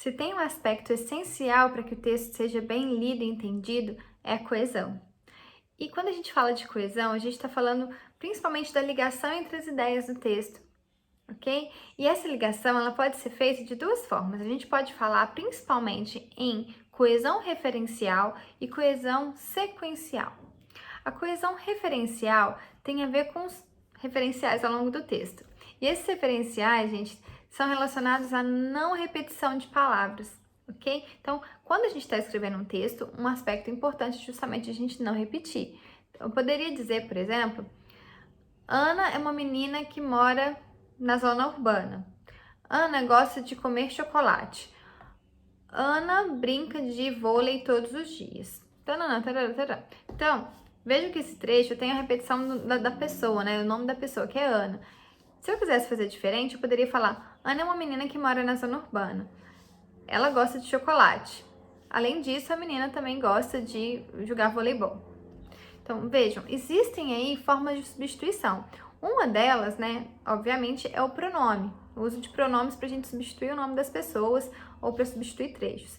Se tem um aspecto essencial para que o texto seja bem lido e entendido, é a coesão. E quando a gente fala de coesão, a gente está falando principalmente da ligação entre as ideias do texto, ok? E essa ligação ela pode ser feita de duas formas. A gente pode falar principalmente em coesão referencial e coesão sequencial. A coesão referencial tem a ver com os referenciais ao longo do texto. E esses referenciais, gente, são relacionados à não repetição de palavras, ok? Então, quando a gente está escrevendo um texto, um aspecto importante é justamente a gente não repetir. Eu poderia dizer, por exemplo, Ana é uma menina que mora na zona urbana. Ana gosta de comer chocolate. Ana brinca de vôlei todos os dias. Então, veja que esse trecho tem a repetição da pessoa, né? O nome da pessoa, que é Ana. Se eu quisesse fazer diferente, eu poderia falar: Ana é uma menina que mora na zona urbana. Ela gosta de chocolate. Além disso, a menina também gosta de jogar voleibol. Então, vejam, existem aí formas de substituição. Uma delas, né, obviamente, é o pronome. O uso de pronomes para a gente substituir o nome das pessoas ou para substituir trechos.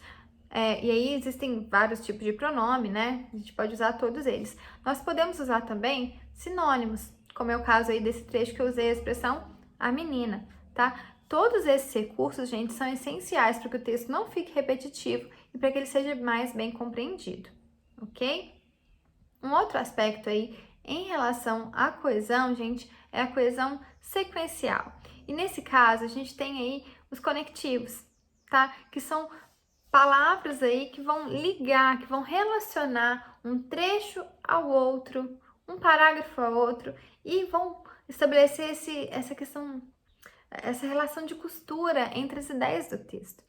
E aí existem vários tipos de pronome, né? A gente pode usar todos eles. Nós podemos usar também sinônimos, como é o caso aí desse trecho que eu usei a expressão a menina, tá? Todos esses recursos, gente, são essenciais para que o texto não fique repetitivo e para que ele seja mais bem compreendido, ok? Um outro aspecto aí em relação à coesão, gente, é a coesão sequencial. E nesse caso, a gente tem aí os conectivos, tá? Que são palavras aí que vão ligar, que vão relacionar um trecho ao outro, um parágrafo ao outro e vão estabelecer essa relação de costura entre as ideias do texto.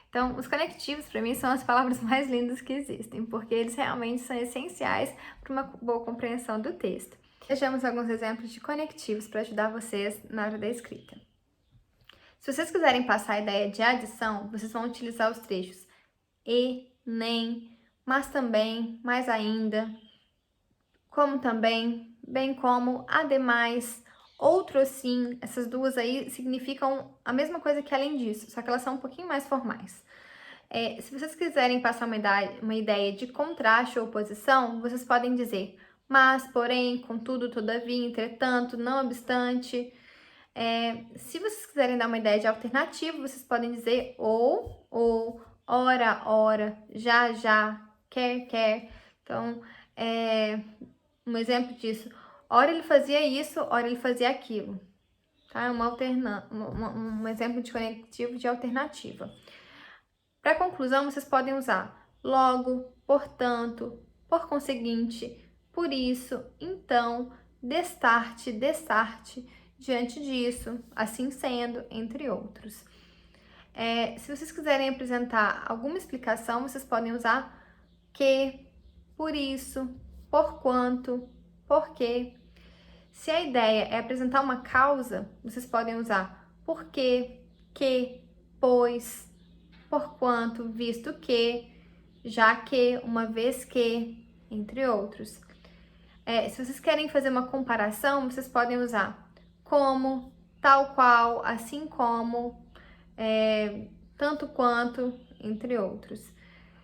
Então, os conectivos, para mim, são as palavras mais lindas que existem, porque eles realmente são essenciais para uma boa compreensão do texto. Vejamos alguns exemplos de conectivos para ajudar vocês na hora da escrita. Se vocês quiserem passar a ideia de adição, vocês vão utilizar os trechos e, nem, mas também, mais ainda, como também, bem como, ademais, outro sim. Essas duas aí significam a mesma coisa que além disso, só que elas são um pouquinho mais formais. Se vocês quiserem passar uma ideia de contraste ou oposição, vocês podem dizer mas, porém, contudo, todavia, entretanto, não obstante. Se vocês quiserem dar uma ideia de alternativa, vocês podem dizer ou, ora, ora, já, já, quer, quer. Então, um exemplo disso, ora ele fazia isso, ora ele fazia aquilo. Tá? Um exemplo de conectivo de alternativa. Para conclusão, vocês podem usar logo, portanto, por conseguinte, por isso, então, destarte, destarte, diante disso, assim sendo, entre outros. Se vocês quiserem apresentar alguma explicação, vocês podem usar que, por isso, porquanto, porque. Se a ideia é apresentar uma causa, vocês podem usar porque, que, pois, porquanto, visto que, já que, uma vez que, entre outros. Se vocês querem fazer uma comparação, vocês podem usar como, tal qual, assim como, tanto quanto, entre outros.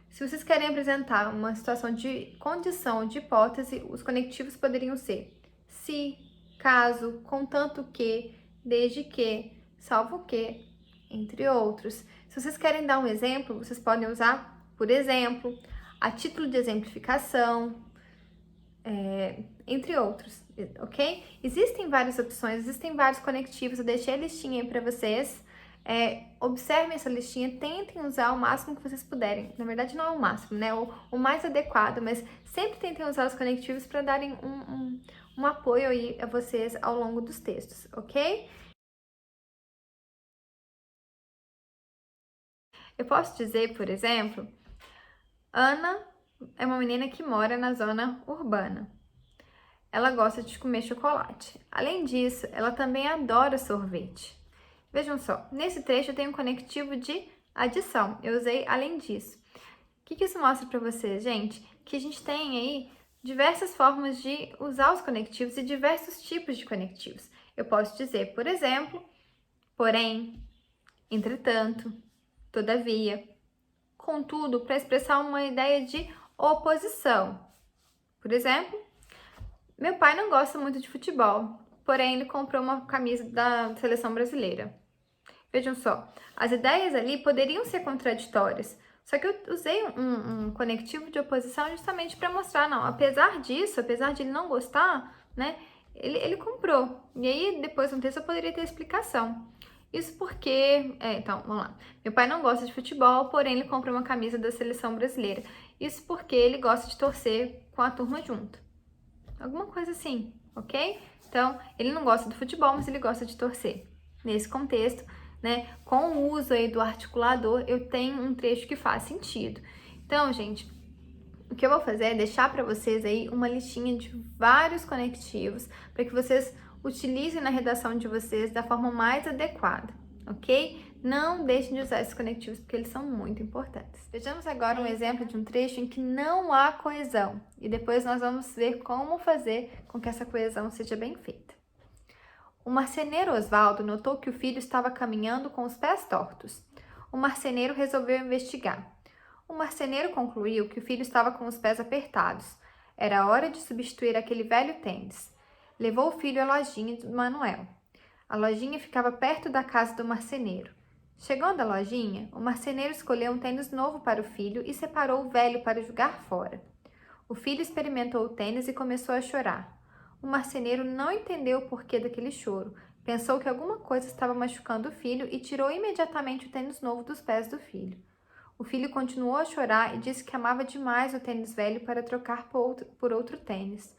Se vocês querem apresentar uma situação de condição, de hipótese, os conectivos poderiam ser se, caso, contanto que, desde que, salvo que, entre outros. Se vocês querem dar um exemplo, vocês podem usar, por exemplo, a título de exemplificação, entre outros, ok? Existem várias opções, existem vários conectivos, eu deixei a listinha aí para vocês. Observem essa listinha, tentem usar o máximo que vocês puderem. Na verdade, não é o máximo, né? O mais adequado, mas sempre tentem usar os conectivos para darem um apoio aí a vocês ao longo dos textos, ok? Eu posso dizer, por exemplo, Ana é uma menina que mora na zona urbana. Ela gosta de comer chocolate. Além disso, ela também adora sorvete. Vejam só, nesse trecho eu tenho um conectivo de adição. Eu usei além disso. O que isso mostra para vocês, gente? Que a gente tem aí diversas formas de usar os conectivos e diversos tipos de conectivos. Eu posso dizer, por exemplo, porém, entretanto, todavia, contudo, para expressar uma ideia de oposição. Por exemplo, meu pai não gosta muito de futebol, porém ele comprou uma camisa da seleção brasileira. Vejam só, as ideias ali poderiam ser contraditórias, só que eu usei um conectivo de oposição justamente para mostrar, não, apesar disso, apesar de ele não gostar, né, ele comprou. E aí, depois no texto, eu poderia ter explicação. Isso porque, então, vamos lá. Meu pai não gosta de futebol, porém ele comprou uma camisa da seleção brasileira. Isso porque ele gosta de torcer com a turma junto. Alguma coisa assim, ok? Então, ele não gosta do futebol, mas ele gosta de torcer. Nesse contexto, né, com o uso aí do articulador, eu tenho um trecho que faz sentido. Então, gente, o que eu vou fazer é deixar para vocês aí uma listinha de vários conectivos para que vocês utilizem na redação de vocês da forma mais adequada, ok? Não deixem de usar esses conectivos porque eles são muito importantes. Vejamos agora um exemplo de um trecho em que não há coesão e depois nós vamos ver como fazer com que essa coesão seja bem feita. O marceneiro Osvaldo notou que o filho estava caminhando com os pés tortos. O marceneiro resolveu investigar. O marceneiro concluiu que o filho estava com os pés apertados. Era hora de substituir aquele velho tênis. Levou o filho à lojinha do Manuel. A lojinha ficava perto da casa do marceneiro. Chegando à lojinha, o marceneiro escolheu um tênis novo para o filho e separou o velho para jogar fora. O filho experimentou o tênis e começou a chorar. O marceneiro não entendeu o porquê daquele choro. Pensou que alguma coisa estava machucando o filho e tirou imediatamente o tênis novo dos pés do filho. O filho continuou a chorar e disse que amava demais o tênis velho para trocar por outro tênis.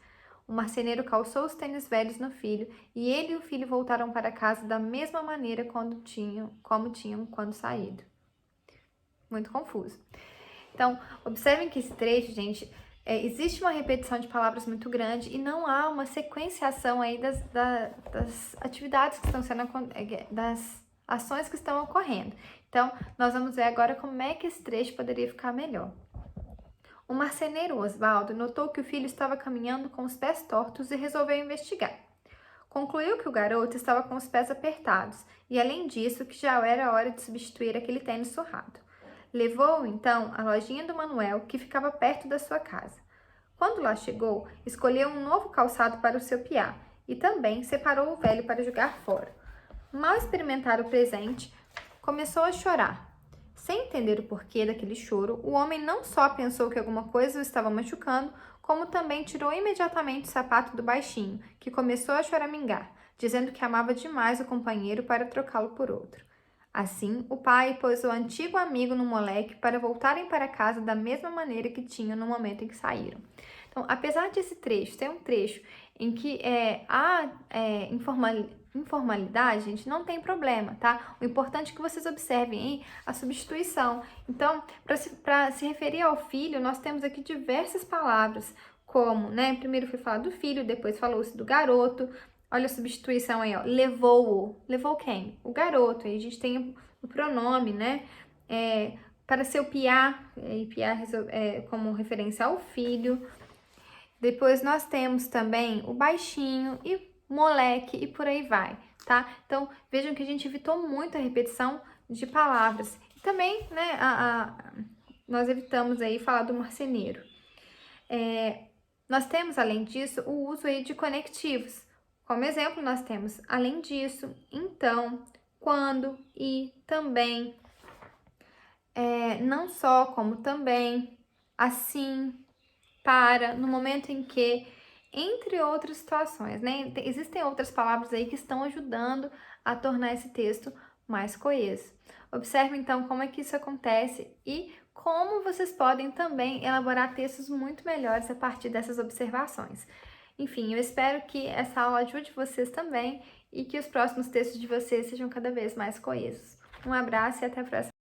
O marceneiro calçou os tênis velhos no filho e ele e o filho voltaram para casa da mesma maneira como tinham quando saído. Muito confuso. Então, observem que esse trecho, gente, existe uma repetição de palavras muito grande e não há uma sequenciação aí das atividades que estão sendo, das ações que estão ocorrendo. Então, nós vamos ver agora como é que esse trecho poderia ficar melhor. O marceneiro Osvaldo notou que o filho estava caminhando com os pés tortos e resolveu investigar. Concluiu que o garoto estava com os pés apertados e, além disso, que já era hora de substituir aquele tênis surrado. Levou-o, então, à lojinha do Manuel, que ficava perto da sua casa. Quando lá chegou, escolheu um novo calçado para o seu piá e também separou o velho para jogar fora. Mal experimentar o presente, começou a chorar. Sem entender o porquê daquele choro, o homem não só pensou que alguma coisa o estava machucando, como também tirou imediatamente o sapato do baixinho, que começou a choramingar, dizendo que amava demais o companheiro para trocá-lo por outro. Assim, o pai pôs o antigo amigo no moleque para voltarem para casa da mesma maneira que tinham no momento em que saíram. Então, apesar desse trecho ser um trecho em que há informalidade, gente, não tem problema, tá? O importante é que vocês observem aí a substituição. Então, para se referir ao filho, nós temos aqui diversas palavras, como, né? Primeiro foi falado do filho, depois falou-se do garoto. Olha a substituição aí, ó. Levou-o. Levou quem? O garoto. Aí a gente tem o pronome, né? Para ser o piá, e piá como referência ao filho. Depois nós temos também o baixinho e moleque e por aí vai, tá? Então, vejam que a gente evitou muito a repetição de palavras. E também, né, nós evitamos aí falar do marceneiro. Nós temos, além disso, o uso aí de conectivos. Como exemplo, nós temos, além disso, então, quando e também. Não só, como também, assim, para, no momento em que, entre outras situações, né? Existem outras palavras aí que estão ajudando a tornar esse texto mais coeso. Observe, então, como é que isso acontece e como vocês podem também elaborar textos muito melhores a partir dessas observações. Enfim, eu espero que essa aula ajude vocês também e que os próximos textos de vocês sejam cada vez mais coesos. Um abraço e até a próxima.